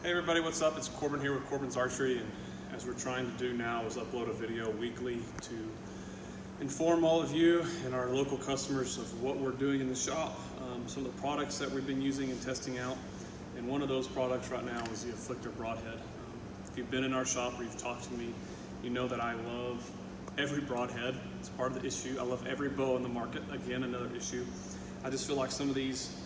Hey everybody, what's up? It's Corbin here with Corbin's Archery, and as we're trying to do now is upload a video weekly to inform all of you and our local customers of what we're doing in the shop, some of the products that we've been using and testing out. And one of those products right now is the Afflictor Broadhead. If you've been in our shop or you've talked to me, you know that I love every broadhead. It's part of the issue. I love every bow in the market. Again, another issue. I just feel like some of these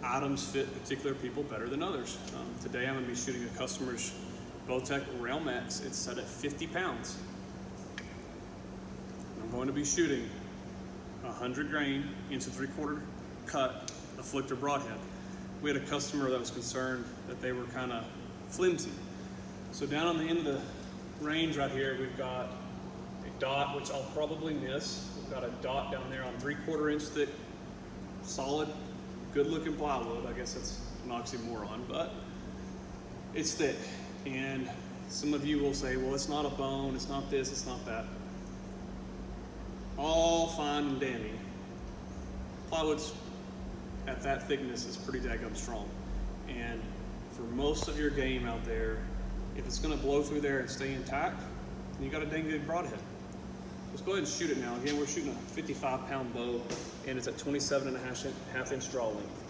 items fit particular people better than others. Today I'm going to be shooting a customer's Bowtech Realm X. It's set at 50 pounds. I'm going to be shooting 100 grain, 1.75" cut Afflictor Broadhead. We had a customer that was concerned that they were kind of flimsy. So down on the end of the range right here, we've got a dot, which I'll probably miss. We've got a dot down there on 3/4 inch thick, solid, good looking plywood. I guess that's an oxymoron, but it's thick. And some of you will say, well, it's not a bone, it's not this, it's not that. All fine and dandy. Plywood's at that thickness is pretty daggum strong. And for most of your game out there, if it's gonna blow through there and stay intact, then you got a dang good broadhead. Let's go ahead and shoot it now. Again, we're shooting a 55-pound bow, and it's at 27.5 inch draw length.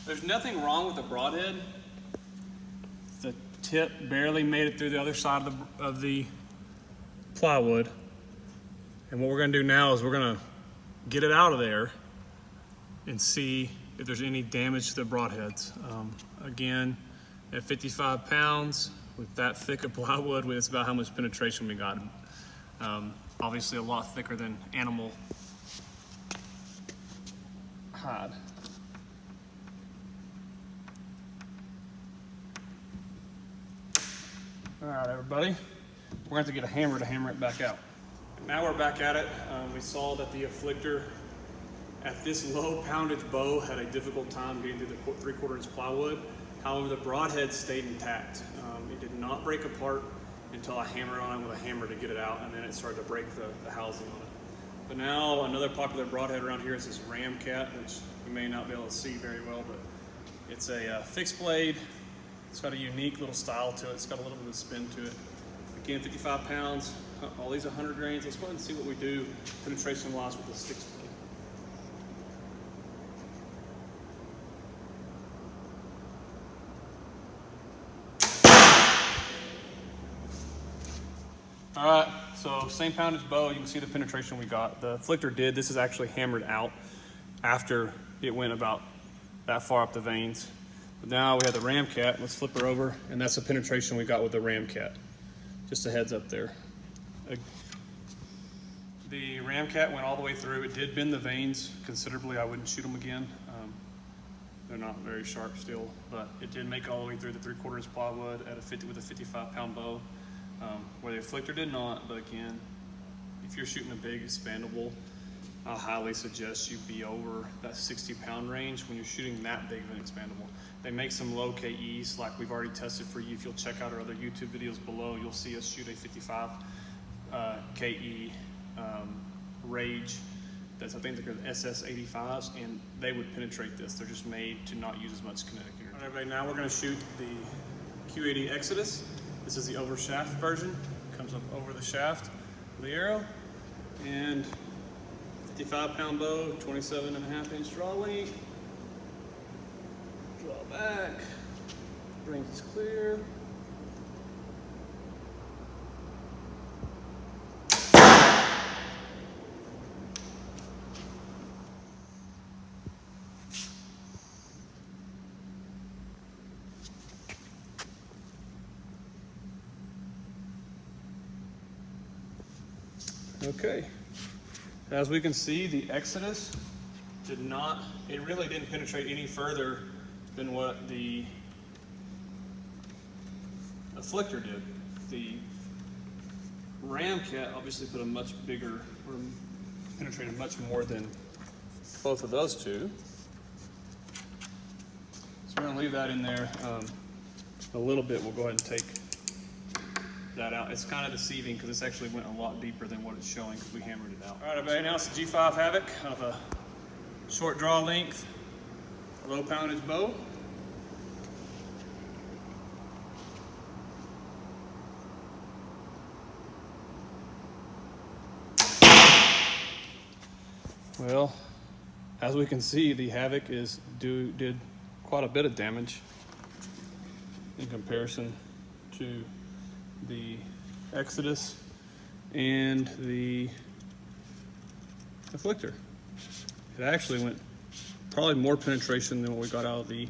There's nothing wrong with the broadhead. The tip barely made it through the other side of the plywood. And what we're gonna do now is we're gonna get it out of there and see if there's any damage to the broadheads. Again, at 55 pounds, with that thick of plywood, it's about how much penetration we got. Obviously a lot thicker than animal hide. All right, everybody, we're going to have to get a hammer to hammer it back out. Now we're back at it. We saw that the Afflictor at this low poundage bow had a difficult time getting through the 3/4 inch plywood. However, the broadhead stayed intact. It did not break apart until I hammered on it with a hammer to get it out, and then it started to break the housing on it. But now another popular broadhead around here is this Ram Cat, which you may not be able to see very well, but it's a fixed blade. It's got a unique little style to it. It's got a little bit of spin to it. Again, 55 pounds, all these 100 grains. Let's go ahead and see what we do penetration-wise with this fixed blade. All right, so same poundage bow, you can see the penetration we got. The Afflictor did, this is actually hammered out after it went about that far up the veins. But now we have the Ram Cat. Let's flip her over, and that's the penetration we got with the Ram Cat. Just a heads up there. The Ram Cat went all the way through. It did bend the veins considerably. I wouldn't shoot them again. They're not very sharp still, but it did make all the way through the 3/4 inch plywood at with a 55-pound bow. Where the Afflictor did not, but again, if you're shooting a big expandable, I highly suggest you be over that 60-pound range when you're shooting that big of an expandable. They make some low KEs like we've already tested for you. If you'll check out our other YouTube videos below, you'll see us shoot a 55 KE Rage. That's, I think they're SS85s, and they would penetrate this. They're just made to not use as much kinetic energy. All right, everybody, now we're gonna shoot the Q80 Exodus. This is the over shaft version. Comes up over the shaft of the arrow, and 55-pound bow, 27.5 inch draw length. Draw back, range is clear. Okay. As we can see, the Exodus it really didn't penetrate any further than what the Afflictor did. The Ram Cat obviously put a much bigger, or penetrated much more than both of those two. So we're gonna leave that in there a little bit. We'll go ahead and take that out. It's kind of deceiving because this actually went a lot deeper than what it's showing because we hammered it out. All right, everybody, now it's the G5 Havoc of a short draw length, low poundage bow. Well, as we can see, the Havoc did quite a bit of damage in comparison to the Exodus and the Afflictor. It actually went probably more penetration than what we got out of the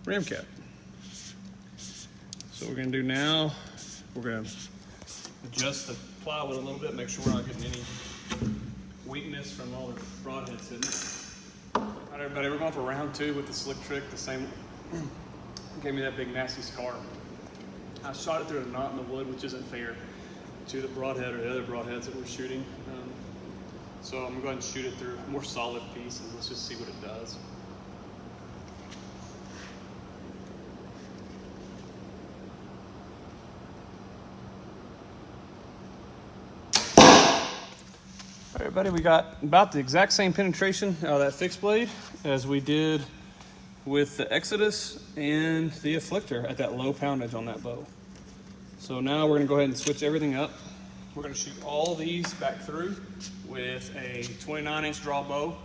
Ramcat. So what we're gonna do now, we're gonna adjust the plywood a little bit, make sure we're not getting any weakness from all the broadheads in it. All right, everybody, we're going for round 2 with the slick trick. The same gave me that big nasty scar. I shot it through a knot in the wood, which isn't fair to the broadhead or the other broadheads that we're shooting. So I'm gonna go ahead and shoot it through a more solid piece and let's just see what it does. All right, everybody, we got about the exact same penetration out of that fixed blade as we did with the Exodus and the Afflictor at that low poundage on that bow. So now we're gonna go ahead and switch everything up. We're gonna shoot all these back through with a 29-inch draw bow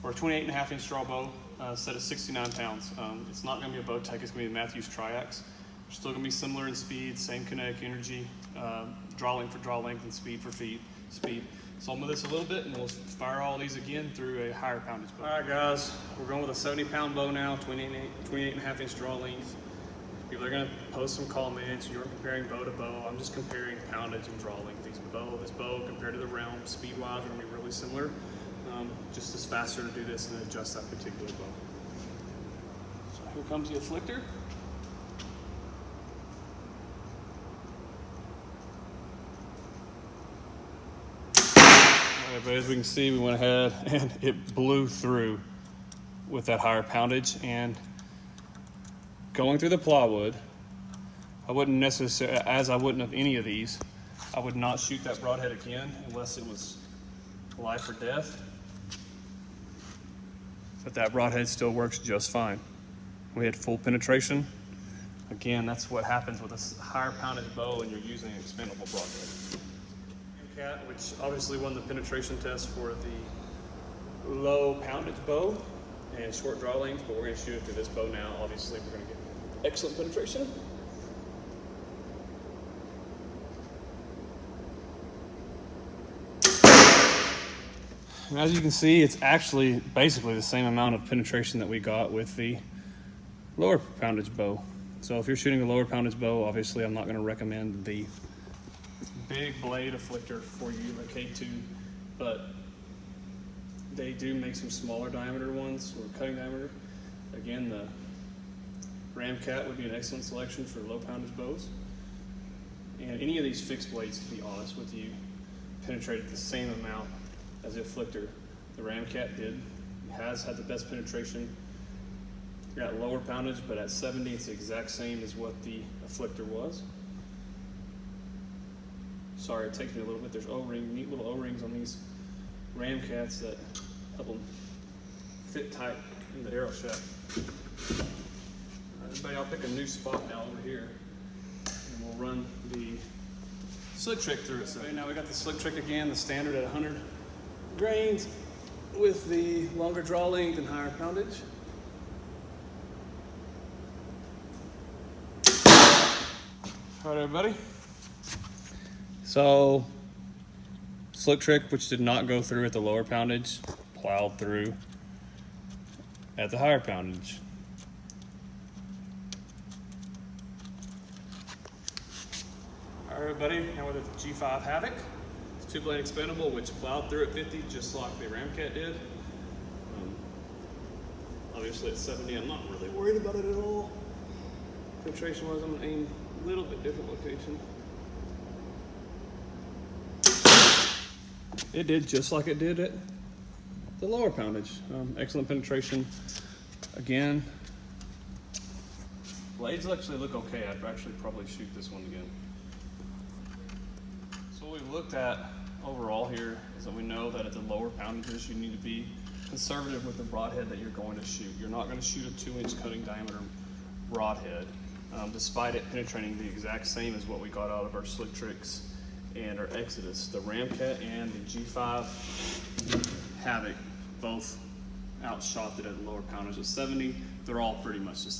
or a 28.5-inch draw bow set of 69 pounds. It's not gonna be a Bowtech, it's gonna be a Matthews Triax. They're still gonna be similar in speed, same kinetic energy, draw length for draw length and speed for speed. So I'll move this a little bit and we'll fire all these again through a higher poundage bow. All right, guys, we're going with a 70-pound bow now, 28.5-inch draw length. People are gonna post some comments, you're comparing bow to bow. I'm just comparing poundage and draw length. This bow compared to the Realm, speed-wise, are gonna be really similar. Just it's faster to do this and adjust that particular bow. So here comes the Afflictor. But as we can see, we went ahead and it blew through with that higher poundage. And going through the plywood, I wouldn't necessarily, as I wouldn't of any of these, I would not shoot that broadhead again unless it was life or death. But that broadhead still works just fine. We had full penetration. Again, that's what happens with a higher poundage bow and you're using an expendable broadhead. Which obviously won the penetration test for the low poundage bow and short draw length, but we're going to shoot it through this bow now. Obviously, we're going to get excellent penetration. And as you can see, it's actually basically the same amount of penetration that we got with the lower poundage bow. So if you're shooting a lower poundage bow, obviously I'm not going to recommend the big blade Afflictor for you, the K2, but they do make some smaller diameter ones or cutting diameter. Again, the Ramcat would be an excellent selection for low poundage bows. And any of these fixed blades, to be honest with you, penetrated the same amount as the Afflictor. The Ramcat did. It has had the best penetration. You're at lower poundage, but at 70, it's the exact same as what the Afflictor was. Sorry, it takes me a little bit. There's neat little O-rings on these Ramcats that help them fit tight in the arrow shaft. Everybody, I'll pick a new spot now over here, and we'll run the slick trick through it. So now we got the slick trick again, the standard at 100 grains with the longer draw length and higher poundage. All right, everybody. So, slick trick, which did not go through at the lower poundage, plowed through at the higher poundage. All right, everybody, now we're at the G5 Havoc. It's 2-blade expendable, which plowed through at 50, just like the Ramcat did. Obviously at 70, I'm not really worried about it at all. Penetration-wise, I'm gonna aim a little bit different location. It did just like it did at the lower poundage. Excellent penetration. Again, blades actually look okay. I'd actually probably shoot this one again. we've looked at overall here is that we know that at the lower poundages you need to be conservative with the broadhead that you're going to shoot. You're not going to shoot a 2-inch cutting diameter broadhead, despite it penetrating the exact same as what we got out of our Slick Tricks and our Exodus. The Ramcat and the G5 Havoc both outshot it at the lower poundage of 70. They're all pretty much the same.